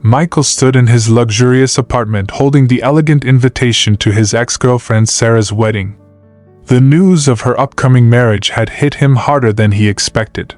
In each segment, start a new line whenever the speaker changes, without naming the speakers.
Michael stood in his luxurious apartment holding the elegant invitation to his ex-girlfriend Sarah's wedding. The news of her upcoming marriage had hit him harder than he expected.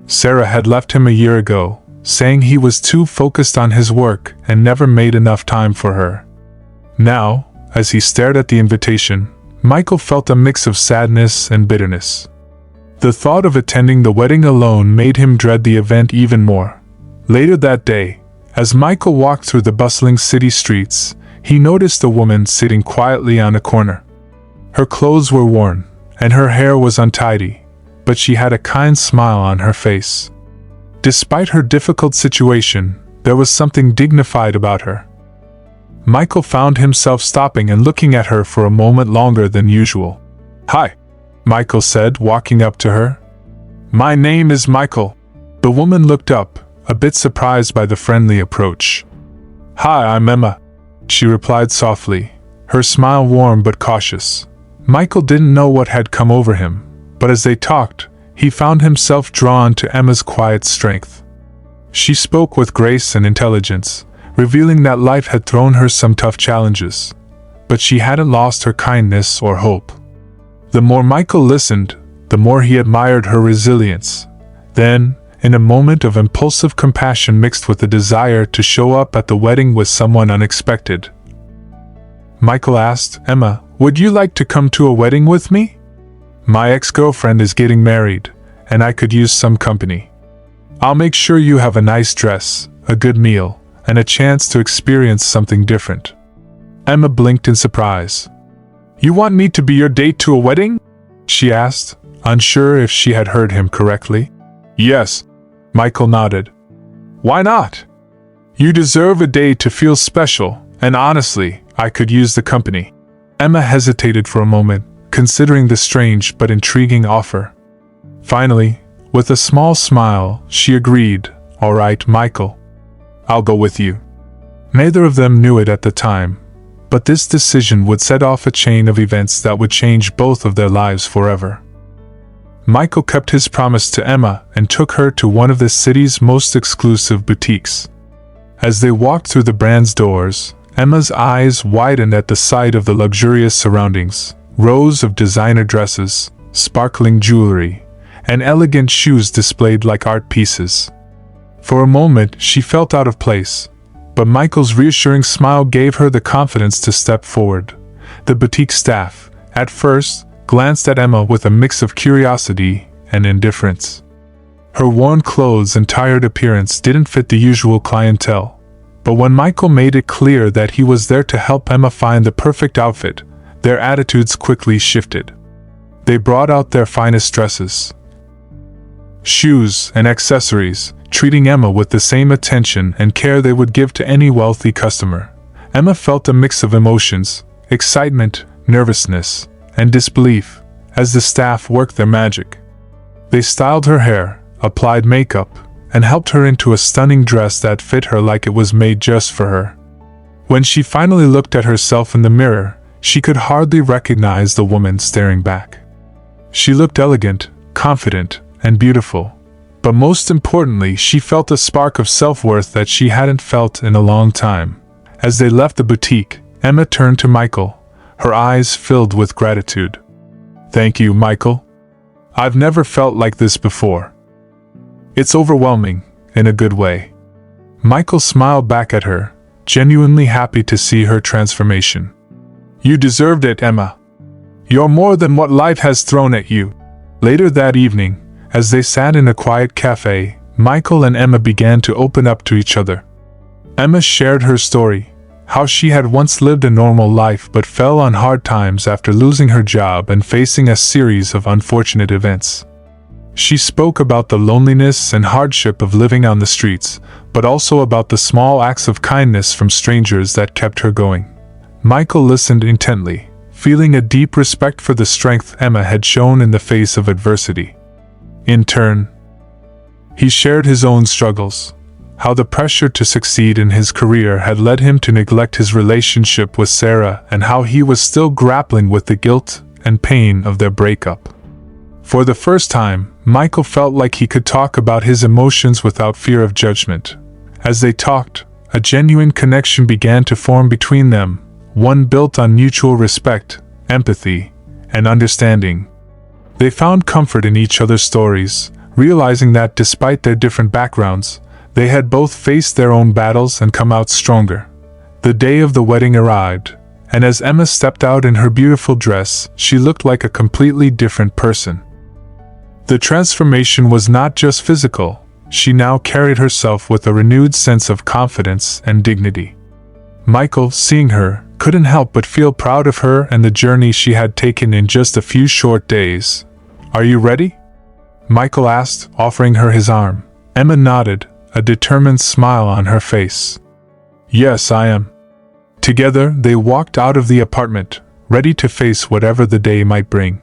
Sarah had left him a year ago, saying he was too focused on his work and never made enough time for her. Now, as he stared at the invitation, Michael felt a mix of sadness and bitterness. The thought of attending the wedding alone made him dread the event even more. Later that day, as Michael walked through the bustling city streets, he noticed a woman sitting quietly on a corner. Her clothes were worn, and her hair was untidy, but she had a kind smile on her face. Despite her difficult situation, there was something dignified about her. Michael found himself stopping and looking at her for a moment longer than usual. "Hi," Michael said, walking up to her. "My name is Michael." The woman looked up, a bit surprised by the friendly approach. "Hi, I'm Emma," she replied softly, her smile warm but cautious. Michael didn't know what had come over him, but as they talked, he found himself drawn to Emma's quiet strength. She spoke with grace and intelligence, revealing that life had thrown her some tough challenges, but she hadn't lost her kindness or hope. The more Michael listened, the more he admired her resilience. Then, in a moment of impulsive compassion mixed with the desire to show up at the wedding with someone unexpected, Michael asked, "Emma, would you like to come to a wedding with me? My ex-girlfriend is getting married, and I could use some company. I'll make sure you have a nice dress, a good meal, and a chance to experience something different." Emma blinked in surprise. "You want me to be your date to a wedding?" she asked, unsure if she had heard him correctly. "Yes," Michael nodded. "Why not? You deserve a day to feel special, and honestly, I could use the company." Emma hesitated for a moment, considering the strange but intriguing offer. Finally, with a small smile, she agreed, "All right, Michael. I'll go with you." Neither of them knew it at the time, but this decision would set off a chain of events that would change both of their lives forever. Michael kept his promise to Emma and took her to one of the city's most exclusive boutiques. As they walked through the brand's doors, Emma's eyes widened at the sight of the luxurious surroundings, rows of designer dresses, sparkling jewelry, and elegant shoes displayed like art pieces. For a moment, she felt out of place, but Michael's reassuring smile gave her the confidence to step forward. The boutique staff, at first, glanced at Emma with a mix of curiosity and indifference. Her worn clothes and tired appearance didn't fit the usual clientele, but when Michael made it clear that he was there to help Emma find the perfect outfit, their attitudes quickly shifted. They brought out their finest dresses, shoes, and accessories, treating Emma with the same attention and care they would give to any wealthy customer. Emma felt a mix of emotions, excitement, nervousness, and disbelief, as the staff worked their magic. They styled her hair, applied makeup, and helped her into a stunning dress that fit her like it was made just for her. When she finally looked at herself in the mirror, she could hardly recognize the woman staring back. She looked elegant, confident, and beautiful, but most importantly, she felt a spark of self-worth that she hadn't felt in a long time. As they left the boutique, Emma turned to Michael, her eyes filled with gratitude. "Thank you, Michael. I've never felt like this before. It's overwhelming, in a good way." Michael smiled back at her, genuinely happy to see her transformation. "You deserved it, Emma. You're more than what life has thrown at you." Later that evening, as they sat in a quiet cafe, Michael and Emma began to open up to each other. Emma shared her story, how she had once lived a normal life but fell on hard times after losing her job and facing a series of unfortunate events. She spoke about the loneliness and hardship of living on the streets, but also about the small acts of kindness from strangers that kept her going. Michael listened intently, feeling a deep respect for the strength Emma had shown in the face of adversity. In turn, he shared his own struggles, how the pressure to succeed in his career had led him to neglect his relationship with Sarah and how he was still grappling with the guilt and pain of their breakup. For the first time, Michael felt like he could talk about his emotions without fear of judgment. As they talked, a genuine connection began to form between them, one built on mutual respect, empathy, and understanding. They found comfort in each other's stories, realizing that despite their different backgrounds, they had both faced their own battles and come out stronger. The day of the wedding arrived, and as Emma stepped out in her beautiful dress, she looked like a completely different person. The transformation was not just physical. She now carried herself with a renewed sense of confidence and dignity. Michael, seeing her, couldn't help but feel proud of her and the journey she had taken in just a few short days. "Are you ready?" Michael asked, offering her his arm. Emma nodded, a determined smile on her face. "Yes, I am." Together, they walked out of the apartment, ready to face whatever the day might bring.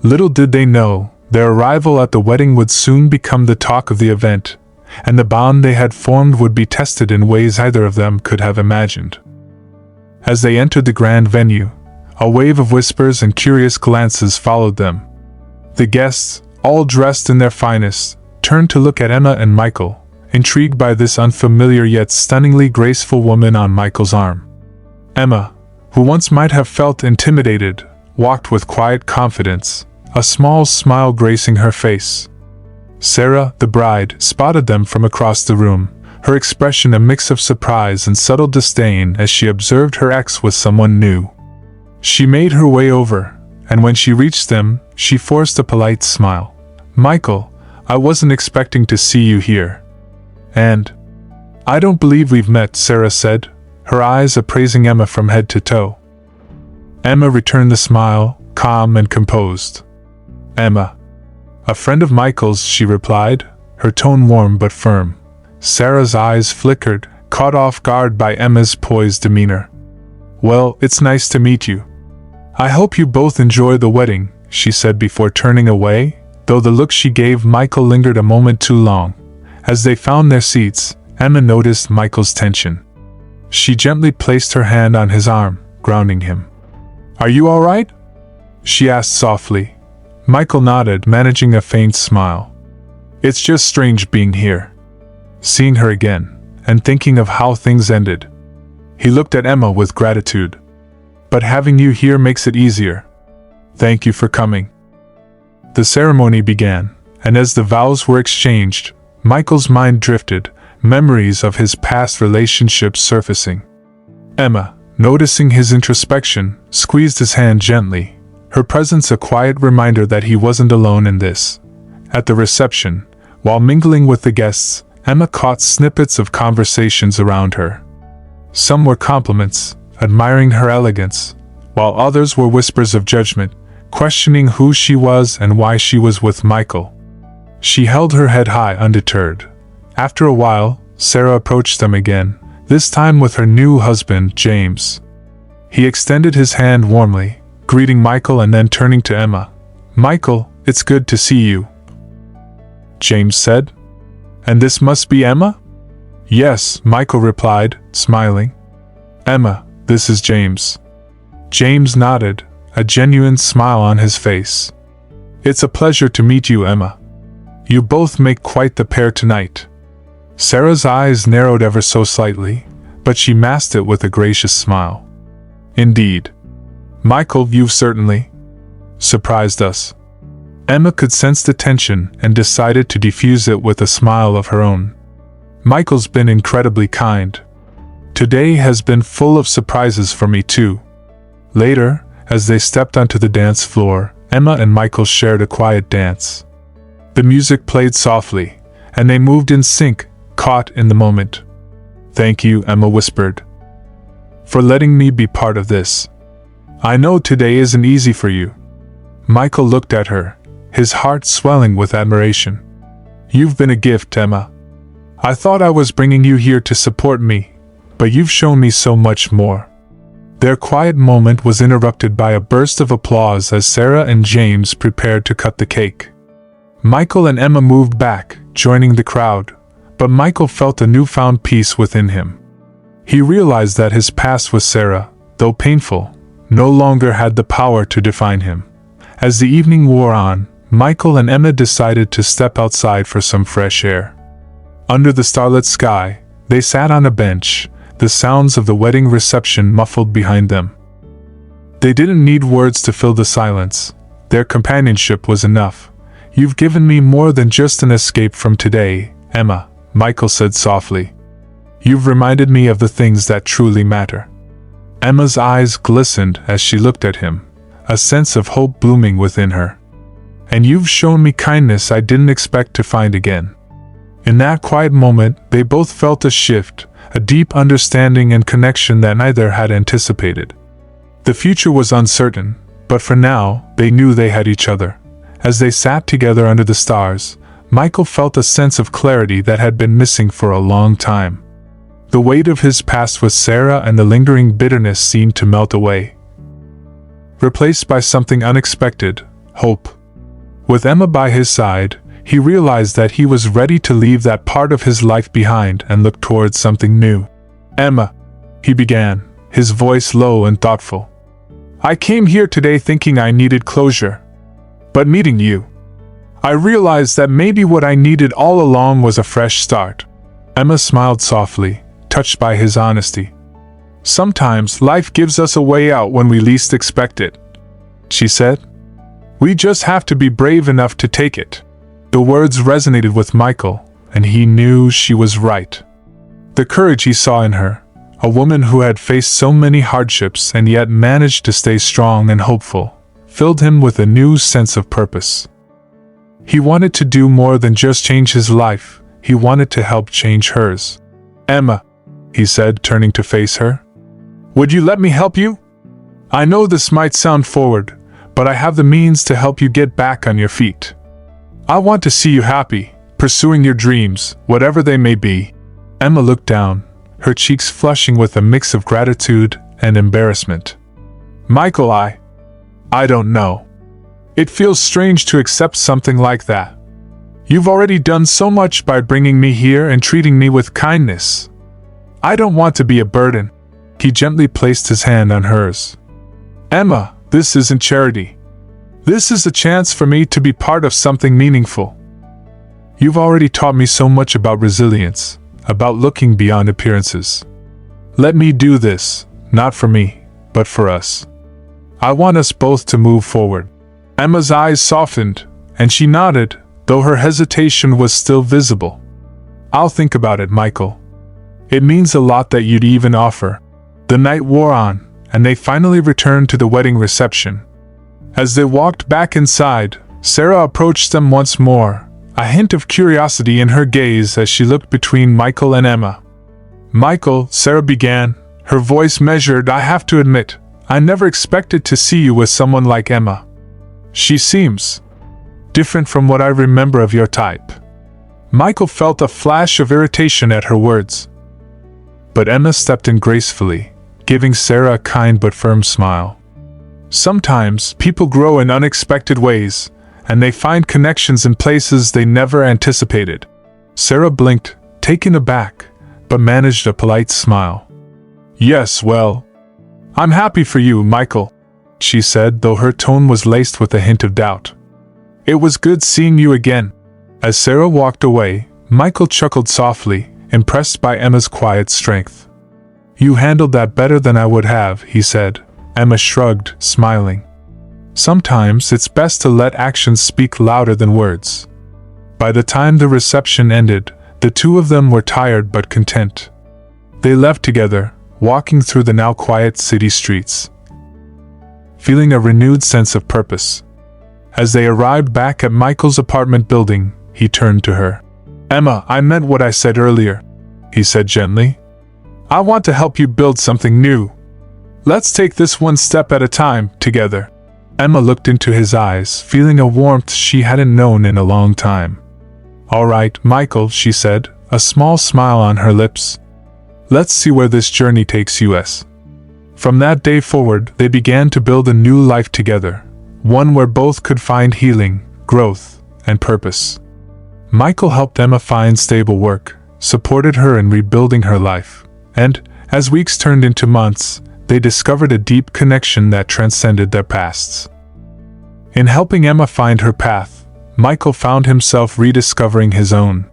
Little did they know, their arrival at the wedding would soon become the talk of the event, and the bond they had formed would be tested in ways either of them could have imagined. As they entered the grand venue, a wave of whispers and curious glances followed them. The guests, all dressed in their finest, turned to look at Emma and Michael, intrigued by this unfamiliar yet stunningly graceful woman on Michael's arm. Emma, who once might have felt intimidated, walked with quiet confidence, a small smile gracing her face. Sarah, the bride, spotted them from across the room, her expression a mix of surprise and subtle disdain as she observed her ex with someone new. She made her way over, and when she reached them, she forced a polite smile. "Michael, I wasn't expecting to see you here." "And I don't believe we've met," Sarah said, her eyes appraising Emma from head to toe. Emma returned the smile, calm and composed. "Emma, a friend of Michael's," she replied, her tone warm but firm. Sarah's eyes flickered, caught off guard by Emma's poised demeanor. "Well, it's nice to meet you. I hope you both enjoy the wedding," she said before turning away, though the look she gave Michael lingered a moment too long. As they found their seats, Emma noticed Michael's tension. She gently placed her hand on his arm, grounding him. "Are you all right?" she asked softly. Michael nodded, managing a faint smile. "It's just strange being here. Seeing her again, and thinking of how things ended." He looked at Emma with gratitude. "But having you here makes it easier. Thank you for coming." The ceremony began, and as the vows were exchanged, Michael's mind drifted, memories of his past relationships surfacing. Emma, noticing his introspection, squeezed his hand gently, her presence a quiet reminder that he wasn't alone in this. At the reception, while mingling with the guests, Emma caught snippets of conversations around her. Some were compliments, admiring her elegance, while others were whispers of judgment, questioning who she was and why she was with Michael. She held her head high, undeterred. After a while, Sarah approached them again, this time with her new husband, James. He extended his hand warmly, greeting Michael and then turning to Emma. "Michael, it's good to see you," James said. "And this must be Emma?" "Yes," Michael replied, smiling. "Emma, this is James." James nodded, a genuine smile on his face. "It's a pleasure to meet you, Emma. You both make quite the pair tonight." Sarah's eyes narrowed ever so slightly, but she masked it with a gracious smile. "Indeed. Michael, you've certainly surprised us." Emma could sense the tension and decided to diffuse it with a smile of her own. "Michael's been incredibly kind. Today has been full of surprises for me too." Later, as they stepped onto the dance floor, Emma and Michael shared a quiet dance. The music played softly, and they moved in sync, caught in the moment. "Thank you," Emma whispered, "for letting me be part of this. I know today isn't easy for you." Michael looked at her, his heart swelling with admiration. "You've been a gift, Emma. I thought I was bringing you here to support me, but you've shown me so much more." Their quiet moment was interrupted by a burst of applause as Sarah and James prepared to cut the cake. Michael and Emma moved back, joining the crowd, but Michael felt a newfound peace within him. He realized that his past with Sarah, though painful, no longer had the power to define him. As the evening wore on, Michael and Emma decided to step outside for some fresh air. Under the starlit sky, They sat on a bench, the sounds of the wedding reception muffled behind them. They didn't need words to fill the silence. Their companionship was enough. "You've given me more than just an escape from today, Emma," Michael said softly. "You've reminded me of the things that truly matter." Emma's eyes glistened as she looked at him, a sense of hope blooming within her. "And you've shown me kindness I didn't expect to find again." In that quiet moment, they both felt a shift, a deep understanding and connection that neither had anticipated. The future was uncertain, but for now, they knew they had each other. As they sat together under the stars, Michael felt a sense of clarity that had been missing for a long time. The weight of his past with Sarah and the lingering bitterness seemed to melt away, replaced by something unexpected: hope. With Emma by his side, he realized that he was ready to leave that part of his life behind and look towards something new. "Emma," he began, his voice low and thoughtful. "I came here today thinking I needed closure. But meeting you, I realized that maybe what I needed all along was a fresh start." Emma smiled softly, touched by his honesty. "Sometimes life gives us a way out when we least expect it," she said. "We just have to be brave enough to take it." The words resonated with Michael, and he knew she was right. The courage he saw in her, a woman who had faced so many hardships and yet managed to stay strong and hopeful, filled him with a new sense of purpose. He wanted to do more than just change his life, he wanted to help change hers. "Emma," he said, turning to face her, "would you let me help you? I know this might sound forward, but I have the means to help you get back on your feet. I want to see you happy, pursuing your dreams, whatever they may be." Emma looked down, her cheeks flushing with a mix of gratitude and embarrassment. "Michael, I don't know. It feels strange to accept something like that. You've already done so much by bringing me here and treating me with kindness. I don't want to be a burden." He gently placed his hand on hers. "Emma, this isn't charity. This is a chance for me to be part of something meaningful. You've already taught me so much about resilience, about looking beyond appearances. Let me do this, not for me, but for us. I want us both to move forward." Emma's eyes softened, and she nodded, though her hesitation was still visible. "I'll think about it, Michael. It means a lot that you'd even offer." The night wore on, and they finally returned to the wedding reception. As they walked back inside, Sarah approached them once more, a hint of curiosity in her gaze as she looked between Michael and Emma. "Michael," Sarah began, her voice measured, "I have to admit, I never expected to see you with someone like Emma. She seems different from what I remember of your type." Michael felt a flash of irritation at her words. But Emma stepped in gracefully, giving Sarah a kind but firm smile. Sometimes people grow in unexpected ways, and they find connections in places they never anticipated. Sarah blinked, taken aback, but managed a polite smile. "Yes, well, I'm happy for you, Michael," she said, though her tone was laced with a hint of doubt. "It was good seeing you again." As Sarah walked away, Michael chuckled softly, impressed by Emma's quiet strength. "You handled that better than I would have," he said. Emma shrugged, smiling. Sometimes it's best to let actions speak louder than words. By the time the reception ended, the two of them were tired but content. They left together, walking through the now quiet city streets, feeling a renewed sense of purpose. As they arrived back at Michael's apartment building, he turned to her. "Emma, I meant what I said earlier," he said gently. "I want to help you build something new. Let's take this one step at a time, together." Emma looked into his eyes, feeling a warmth she hadn't known in a long time. "All right, Michael," she said, a small smile on her lips. "Let's see where this journey takes us." From that day forward, they began to build a new life together, one where both could find healing, growth, and purpose. Michael helped Emma find stable work, supported her in rebuilding her life, and, as weeks turned into months, they discovered a deep connection that transcended their pasts. In helping Emma find her path, Michael found himself rediscovering his own.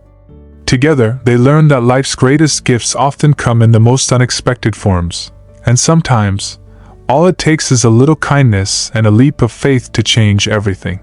Together, they learned that life's greatest gifts often come in the most unexpected forms, and sometimes, all it takes is a little kindness and a leap of faith to change everything.